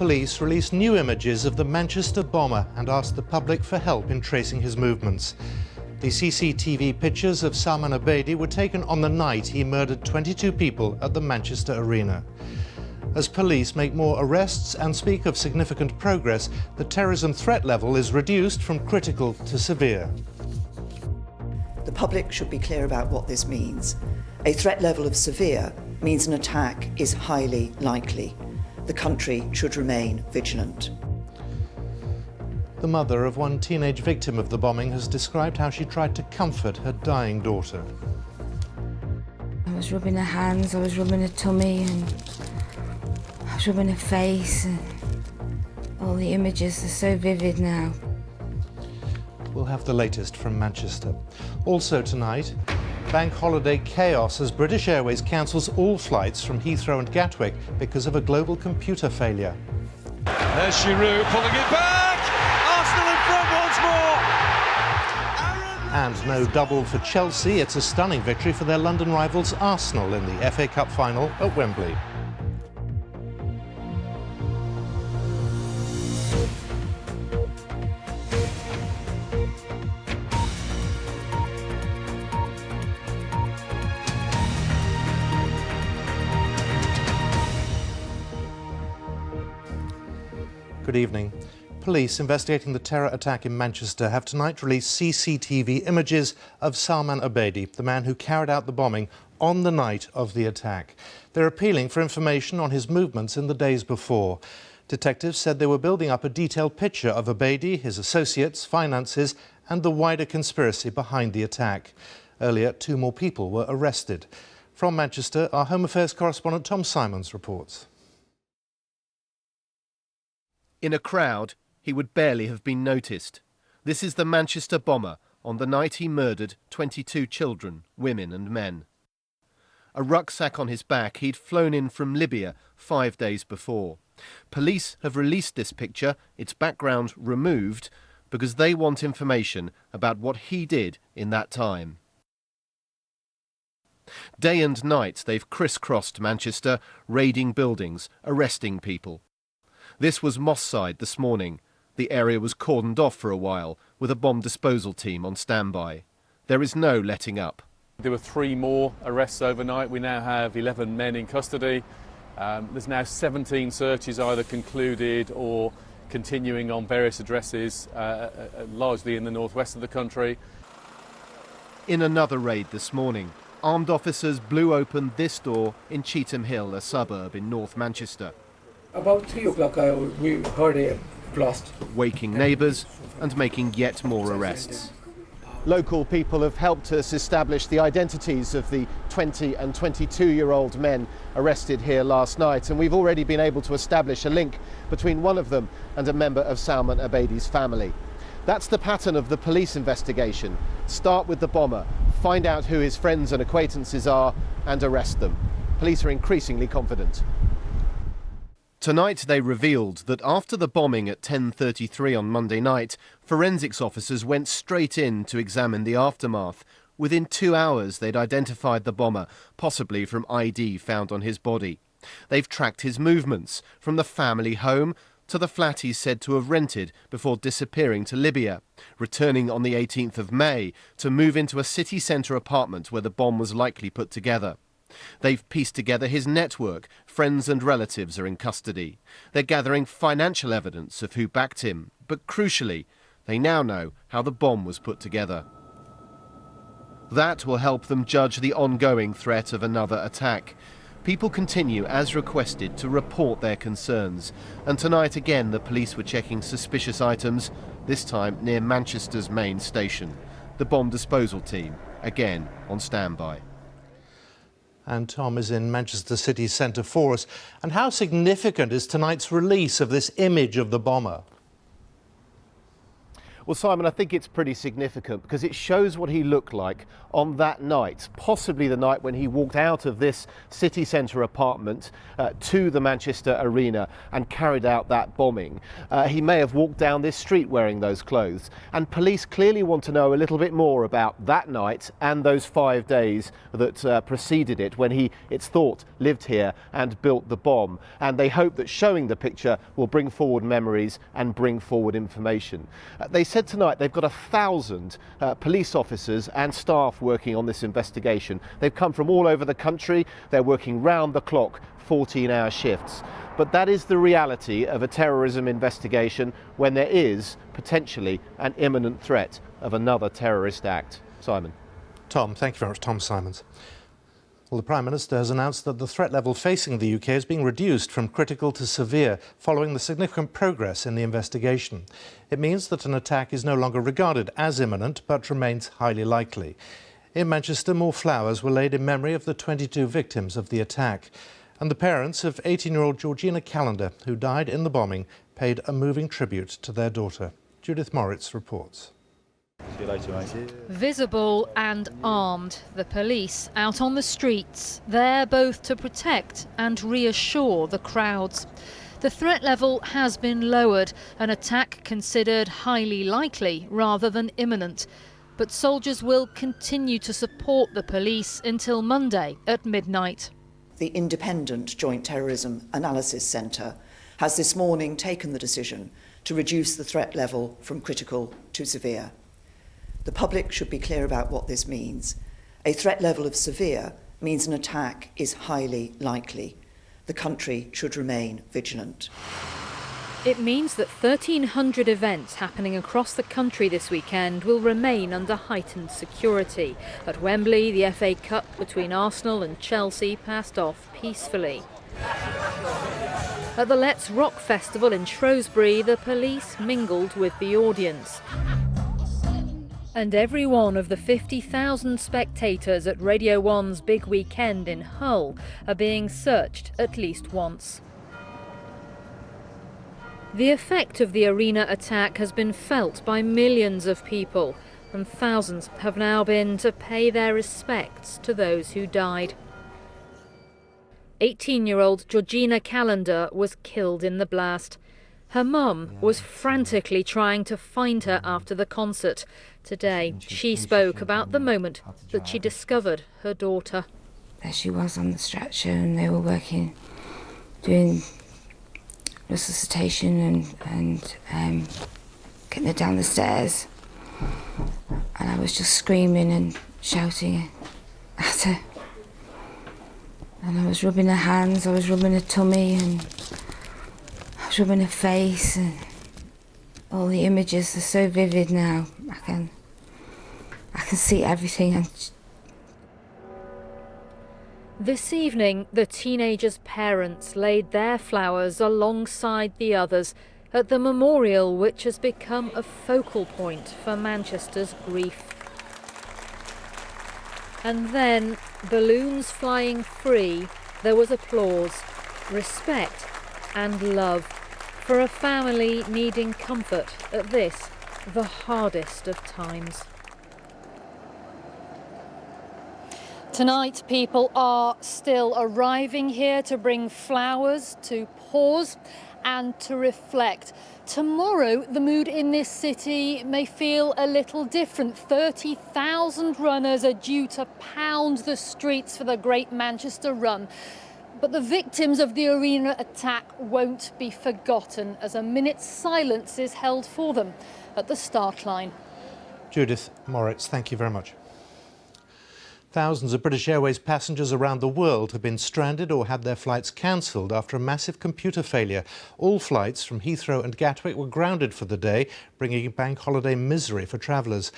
police released new images of the Manchester bomber and asked the public for help in tracing his movements. The CCTV pictures of Salman Abedi were taken on the night he murdered 22 people at the Manchester Arena. As police make more arrests and speak of significant progress, the terrorism threat level is reduced from critical to severe. The public should be clear about what this means. A threat level of severe means an attack is highly likely. The country should remain vigilant. The mother of one teenage victim of the bombing has described how she tried to comfort her dying daughter. I was rubbing her hands, I was rubbing her tummy, and I was rubbing her face, and all the images are so vivid now. We'll have the latest from Manchester. Also tonight, bank holiday chaos as British Airways cancels all flights from Heathrow and Gatwick because of a global computer failure. There's Giroud pulling it back! Arsenal in front once more! And no double for Chelsea. It's a stunning victory for their London rivals Arsenal in the FA Cup final at Wembley. Good evening. Police investigating the terror attack in Manchester have tonight released CCTV images of Salman Abedi, the man who carried out the bombing on the night of the attack. They're appealing for information on his movements in the days before. Detectives said they were building up a detailed picture of Abedi, his associates, finances and the wider conspiracy behind the attack. Earlier, 2 more people were arrested. From Manchester, our Home Affairs correspondent Tom Simons reports. In a crowd, he would barely have been noticed. This is the Manchester bomber on the night he murdered 22 children, women and men. A rucksack on his back, he'd flown in from Libya 5 days before. Police have released this picture, its background removed, because they want information about what he did in that time. Day and night they've crisscrossed Manchester, raiding buildings, arresting people. This was Moss Side this morning. The area was cordoned off for a while, with a bomb disposal team on standby. There is no letting up. There were 3 more arrests overnight. We now have 11 men in custody. There's now 17 searches either concluded or continuing on various addresses, largely in the northwest of the country. In another raid this morning, armed officers blew open this door in Cheetham Hill, a suburb in North Manchester. About 3 o'clock we heard a blast. Waking neighbours and making yet more arrests. Local people have helped us establish the identities of the 20 and 22-year-old men arrested here last night, and we've already been able to establish a link between one of them and a member of Salman Abedi's family. That's the pattern of the police investigation. Start with the bomber, find out who his friends and acquaintances are, and arrest them. Police are increasingly confident. Tonight they revealed that after the bombing at 10:33 on Monday night, forensics officers went straight in to examine the aftermath. Within 2 hours they'd identified the bomber, possibly from ID found on his body. They've tracked his movements, from the family home to the flat he's said to have rented before disappearing to Libya, returning on the 18th of May to move into a city centre apartment where the bomb was likely put together. They've pieced together his network. Friends and relatives are in custody. They're gathering financial evidence of who backed him. But crucially, they now know how the bomb was put together. That will help them judge the ongoing threat of another attack. People continue, as requested, to report their concerns. And tonight again the police were checking suspicious items, this time near Manchester's main station. The bomb disposal team, again on standby. And Tom is in Manchester city centre for us. And how significant is tonight's release of this image of the bomber? Well, Simon, I think it's pretty significant because it shows what he looked like on that night, possibly the night when he walked out of this city centre apartment to the Manchester Arena and carried out that bombing. He may have walked down this street wearing those clothes, and police clearly want to know a little bit more about that night and those 5 days that preceded it, when he, it's thought, lived here and built the bomb. And they hope that showing the picture will bring forward memories and bring forward information. They said tonight they've got 1,000 police officers and staff working on this investigation. They've come from all over the country. They're working round the clock, 14-hour shifts. But that is the reality of a terrorism investigation when there is potentially an imminent threat of another terrorist act. Simon. Tom, thank you very much. Tom Simons. Well, the Prime Minister has announced that the threat level facing the UK is being reduced from critical to severe following the significant progress in the investigation. It means that an attack is no longer regarded as imminent but remains highly likely. In Manchester, more flowers were laid in memory of the 22 victims of the attack. And the parents of 18-year-old Georgina Callender, who died in the bombing, paid a moving tribute to their daughter. Judith Moritz reports. See you later, mate. Visible and armed, the police out on the streets, there both to protect and reassure the crowds. The threat level has been lowered, an attack considered highly likely rather than imminent. But soldiers will continue to support the police until Monday at midnight. The Independent Joint Terrorism Analysis Centre has this morning taken the decision to reduce the threat level from critical to severe. The public should be clear about what this means. A threat level of severe means an attack is highly likely. The country should remain vigilant. It means that 1,300 events happening across the country this weekend will remain under heightened security. At Wembley, the FA Cup between Arsenal and Chelsea passed off peacefully. At the Let's Rock Festival in Shrewsbury, the police mingled with the audience. And every one of the 50,000 spectators at Radio 1's big weekend in Hull are being searched at least once. The effect of the arena attack has been felt by millions of people, and thousands have now been to pay their respects to those who died. 18-year-old Georgina Callender was killed in the blast. Her mum was frantically trying to find her after the concert. Today, she spoke about the moment that she discovered her daughter. There she was on the stretcher, and they were working, doing resuscitation and getting her down the stairs. And I was just screaming and shouting at her. And I was rubbing her hands, I was rubbing her tummy, and I was rubbing her face, and all the images are so vivid now. I can see everything. And this evening, the teenager's parents laid their flowers alongside the others at the memorial, which has become a focal point for Manchester's grief. And then, balloons flying free, there was applause, respect and love for a family needing comfort at this, the hardest of times. Tonight, people are still arriving here to bring flowers, to pause and to reflect. Tomorrow, the mood in this city may feel a little different. 30,000 runners are due to pound the streets for the Great Manchester Run. But the victims of the arena attack won't be forgotten, as a minute's silence is held for them at the start line. Judith Moritz, thank you very much. Thousands of British Airways passengers around the world have been stranded or had their flights cancelled after a massive computer failure. All flights from Heathrow and Gatwick were grounded for the day, bringing bank holiday misery for travellers.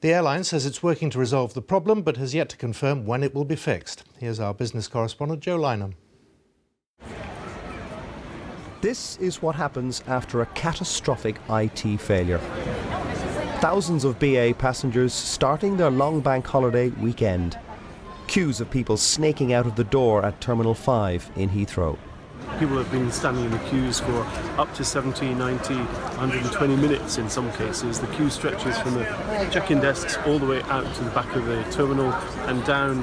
The airline says it's working to resolve the problem, but has yet to confirm when it will be fixed. Here's our business correspondent, Joe Lynham. This is what happens after a catastrophic IT failure. Thousands of BA passengers starting their long bank holiday weekend. Queues of people snaking out of the door at Terminal 5 in Heathrow. People have been standing in the queues for up to 70, 90, 120 minutes in some cases. The queue stretches from the check-in desks all the way out to the back of the terminal and down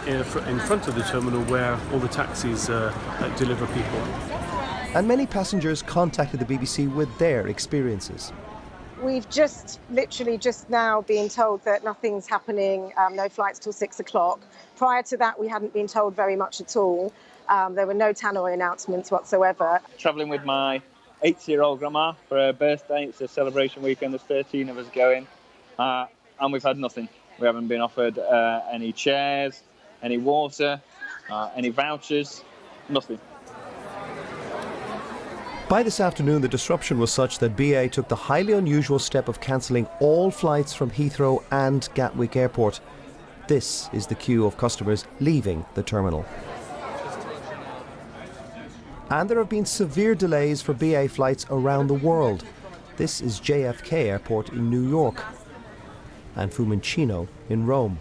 in front of the terminal where all the taxis deliver people. And many passengers contacted the BBC with their experiences. We've literally just now been told that nothing's happening, no flights till 6 o'clock. Prior to that, we hadn't been told very much at all. There were no tannoy announcements whatsoever. Travelling with my 80-year-old grandma for her birthday. It's a celebration weekend. There's 13 of us going, and we've had nothing. We haven't been offered any chairs, any water, any vouchers, nothing. By this afternoon, the disruption was such that BA took the highly unusual step of cancelling all flights from Heathrow and Gatwick Airport. This is the queue of customers leaving the terminal. And there have been severe delays for BA flights around the world. This is JFK Airport in New York and Fiumicino in Rome.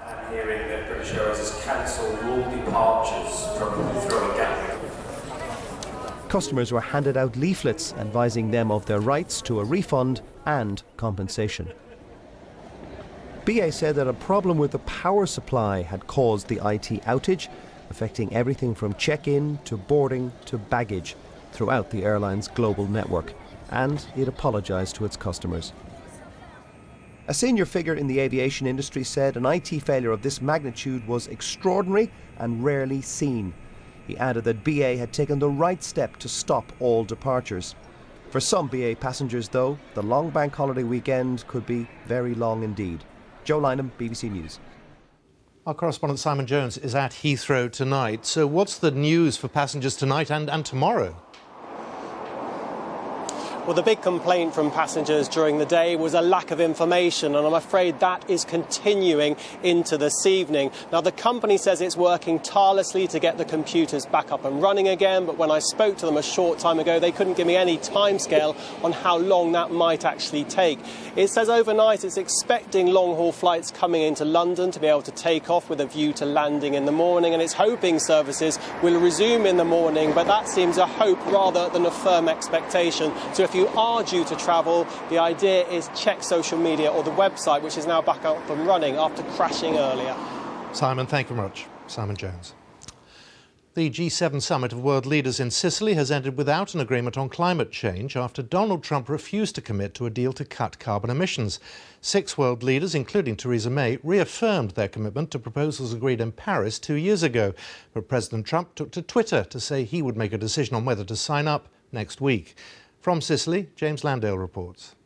I'm hearing that British Airways has cancelled all departures from Heathrow and Gatwick. Customers were handed out leaflets advising them of their rights to a refund and compensation. BA said that a problem with the power supply had caused the IT outage, affecting everything from check-in to boarding to baggage throughout the airline's global network, and it apologised to its customers. A senior figure in the aviation industry said an IT failure of this magnitude was extraordinary and rarely seen. He added that BA had taken the right step to stop all departures. For some BA passengers, though, the long bank holiday weekend could be very long indeed. Joe Lynham, BBC News. Our correspondent Simon Jones is at Heathrow tonight. So what's the news for passengers tonight and tomorrow? Well, the big complaint from passengers during the day was a lack of information, and I'm afraid that is continuing into this evening. Now, the company says it's working tirelessly to get the computers back up and running again, but when I spoke to them a short time ago, they couldn't give me any timescale on how long that might actually take. It says overnight it's expecting long-haul flights coming into London to be able to take off with a view to landing in the morning, and it's hoping services will resume in the morning, but that seems a hope rather than a firm expectation. So if you are due to travel, the idea is check social media or the website, which is now back up and running after crashing earlier. Simon, thank you very much. Simon Jones. The G7 summit of world leaders in Sicily has ended without an agreement on climate change after Donald Trump refused to commit to a deal to cut carbon emissions. 6 world leaders, including Theresa May, reaffirmed their commitment to proposals agreed in Paris 2 years ago. But President Trump took to Twitter to say he would make a decision on whether to sign up next week. From Sicily, James Landale reports.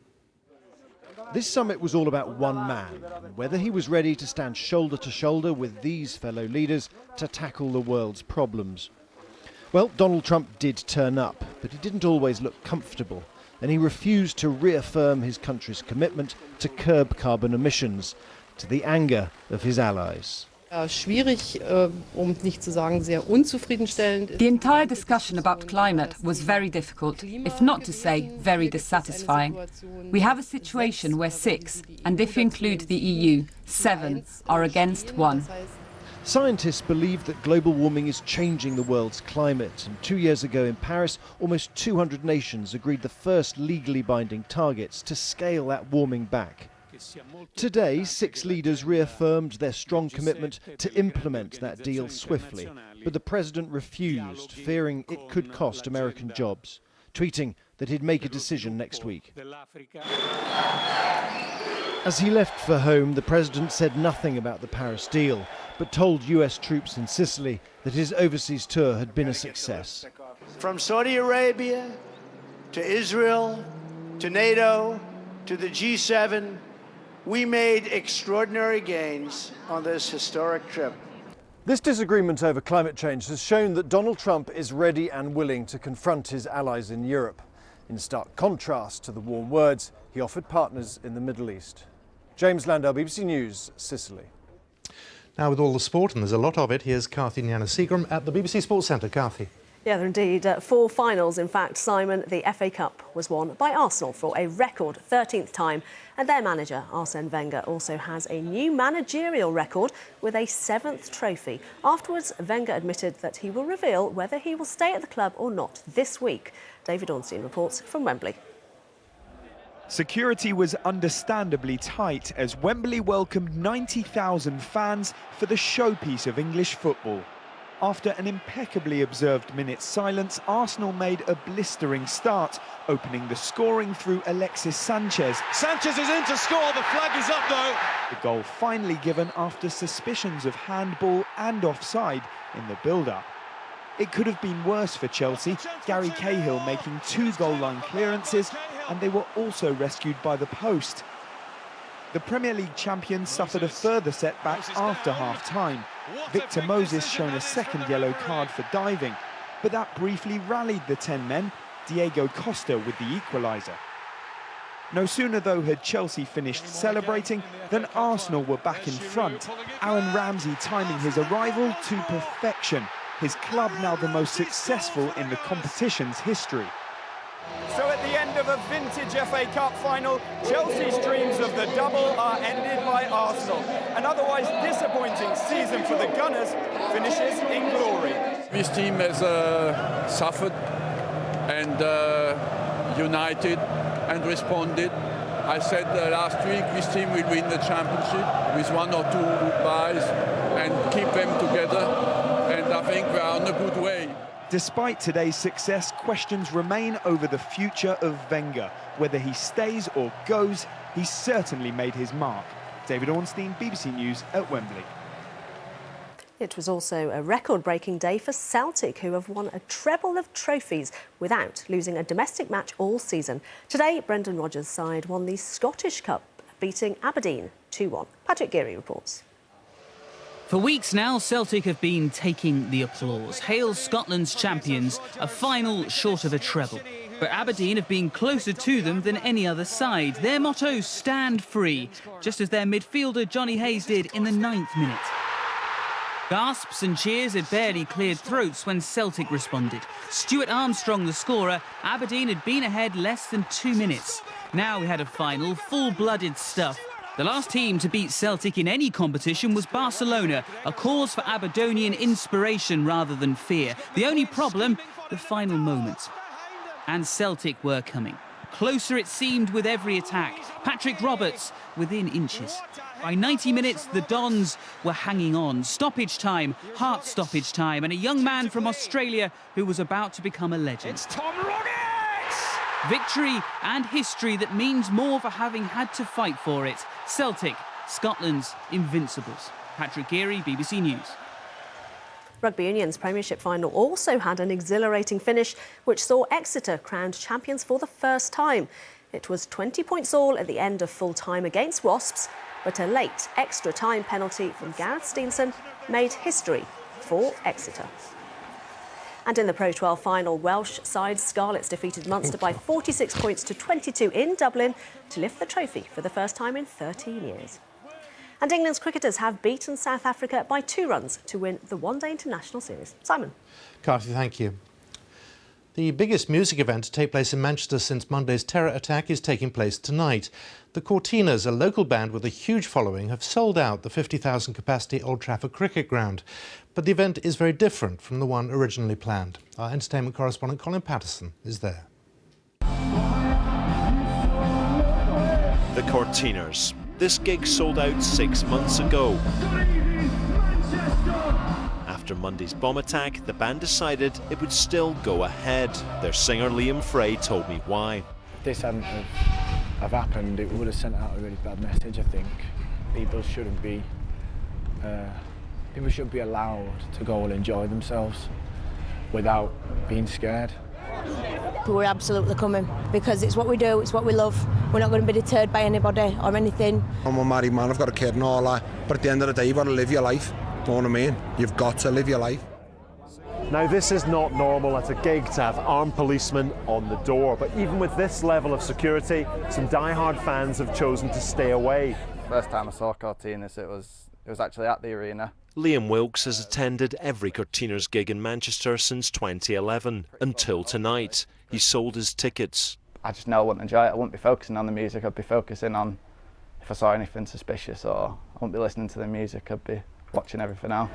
This summit was all about one man, and whether he was ready to stand shoulder to shoulder with these fellow leaders to tackle the world's problems. Well, Donald Trump did turn up, but he didn't always look comfortable, and he refused to reaffirm his country's commitment to curb carbon emissions, to the anger of his allies. The entire discussion about climate was very difficult, if not to say very dissatisfying. We have a situation where 6, and if you include the EU, 7 are against 1. Scientists believe that global warming is changing the world's climate, and 2 years ago in Paris, almost 200 nations agreed the first legally binding targets to scale that warming back. Today, 6 leaders reaffirmed their strong commitment to implement that deal swiftly, but the president refused, fearing it could cost American jobs, tweeting that he'd make a decision next week. As he left for home, the president said nothing about the Paris deal, but told US troops in Sicily that his overseas tour had been a success. From Saudi Arabia to Israel to NATO to the G7, we made extraordinary gains on this historic trip. This disagreement over climate change has shown that Donald Trump is ready and willing to confront his allies in Europe. In stark contrast to the warm words he offered partners in the Middle East. James Landale, BBC News, Sicily. Now with all the sport, and there's a lot of it, here's Carthy Nyanasegram at the BBC Sports Centre. Carthy. Yeah, there are indeed 4 finals. In fact, Simon, the FA Cup was won by Arsenal for a record 13th time. And their manager, Arsene Wenger, also has a new managerial record with a 7th trophy. Afterwards, Wenger admitted that he will reveal whether he will stay at the club or not this week. David Ornstein reports from Wembley. Security was understandably tight as Wembley welcomed 90,000 fans for the showpiece of English football. After an impeccably observed minute's silence, Arsenal made a blistering start, opening the scoring through Alexis Sanchez. Sanchez is in to score, the flag is up though. The goal finally given after suspicions of handball and offside in the build-up. It could have been worse for Chelsea, Gary Cahill making 2 goal-line clearances, and they were also rescued by the post. The Premier League champions suffered a further setback after half-time. Victor Moses shown a second yellow card for diving, but that briefly rallied the 10 men, Diego Costa with the equaliser. No sooner, though, had Chelsea finished celebrating than Arsenal were back in front, Aaron Ramsey timing his arrival to perfection, his club now the most successful in the competition's history. So at the end of a vintage FA Cup final, Chelsea's dreams of the double are ended by Arsenal. An otherwise disappointing season for the Gunners finishes in glory. This team has suffered and united and responded. I said last week this team will win the championship with 1 or 2 goodbyes and keep them together, and I think we are on a good way. Despite today's success, questions remain over the future of Wenger. Whether he stays or goes, he's certainly made his mark. David Ornstein, BBC News at Wembley. It was also a record-breaking day for Celtic, who have won a treble of trophies without losing a domestic match all season. Today, Brendan Rodgers' side won the Scottish Cup, beating Aberdeen 2-1. Patrick Geary reports. For weeks now, Celtic have been taking the applause. Hail Scotland's champions, a final short of a treble. But Aberdeen have been closer to them than any other side. Their motto, stand free, just as their midfielder Johnny Hayes did in the 9th minute. Gasps and cheers had barely cleared throats when Celtic responded. Stuart Armstrong, the scorer. Aberdeen had been ahead less than 2 minutes. Now we had a final, full-blooded stuff. The last team to beat Celtic in any competition was Barcelona, a cause for Aberdonian inspiration rather than fear. The only problem, the final moments. And Celtic were coming. Closer it seemed with every attack. Patrick Roberts within inches. By 90 minutes, the Dons were hanging on. Stoppage time, heart stoppage time, and a young man from Australia who was about to become a legend. It's Tom Rogic! Victory and history that means more for having had to fight for it. Celtic, Scotland's invincibles. Patrick Geary, BBC News. Rugby Union's Premiership final also had an exhilarating finish, which saw Exeter crowned champions for the first time. It was 20 points all at the end of full time against Wasps, but a late extra time penalty from Gareth Steenson made history for Exeter. And in the Pro 12 final, Welsh side Scarlets defeated Munster by 46 points to 22 in Dublin to lift the trophy for the first time in 13 years. And England's cricketers have beaten South Africa by 2 runs to win the one-day international series. Simon. Carthy, thank you. The biggest music event to take place in Manchester since Monday's terror attack is taking place tonight. The Cortinas, a local band with a huge following, have sold out the 50,000 capacity Old Trafford cricket ground. But the event is very different from the one originally planned. Our entertainment correspondent Colin Patterson is there. The Cortinas. This gig sold out 6 months ago. After Monday's bomb attack, the band decided it would still go ahead. Their singer Liam Frey told me why. If this hadn't have happened, it would have sent out a really bad message, I think. People shouldn't be allowed to go and enjoy themselves without being scared. We're absolutely coming because it's what we do, it's what we love. We're not going to be deterred by anybody or anything. I'm a married man, I've got a kid and all that, but at the end of the day, you've got to live your life. You know what I mean? You've got to live your life. Now, this is not normal at a gig to have armed policemen on the door, but even with this level of security, some die-hard fans have chosen to stay away. First time I saw Cortinas, it was it was actually at the arena. Liam Wilkes has attended every Cortinas gig in Manchester since 2011, until tonight. He sold his tickets. I just know I wouldn't enjoy it. I wouldn't be focusing on the music. I'd be focusing on if I saw anything suspicious, or I wouldn't be listening to the music. I'd be watching everything else.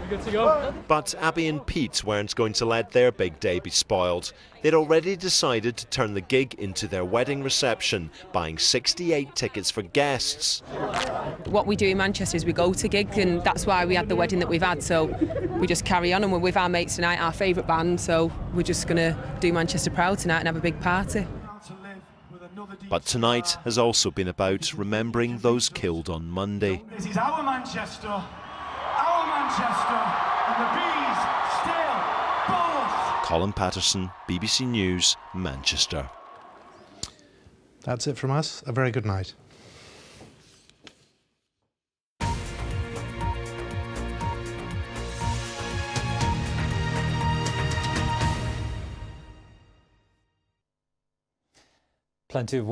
Good to go. But Abby and Pete weren't going to let their big day be spoiled. They'd already decided to turn the gig into their wedding reception, buying 68 tickets for guests. What we do in Manchester is we go to gigs, and that's why we had the wedding that we've had, so we just carry on, and we're with our mates tonight, our favourite band, so we're just going to do Manchester proud tonight and have a big party. But tonight has also been about remembering those killed on Monday. This is our Manchester, and the bees still buzz. Colin Patterson, BBC News, Manchester. That's it from us. A very good night. Plenty of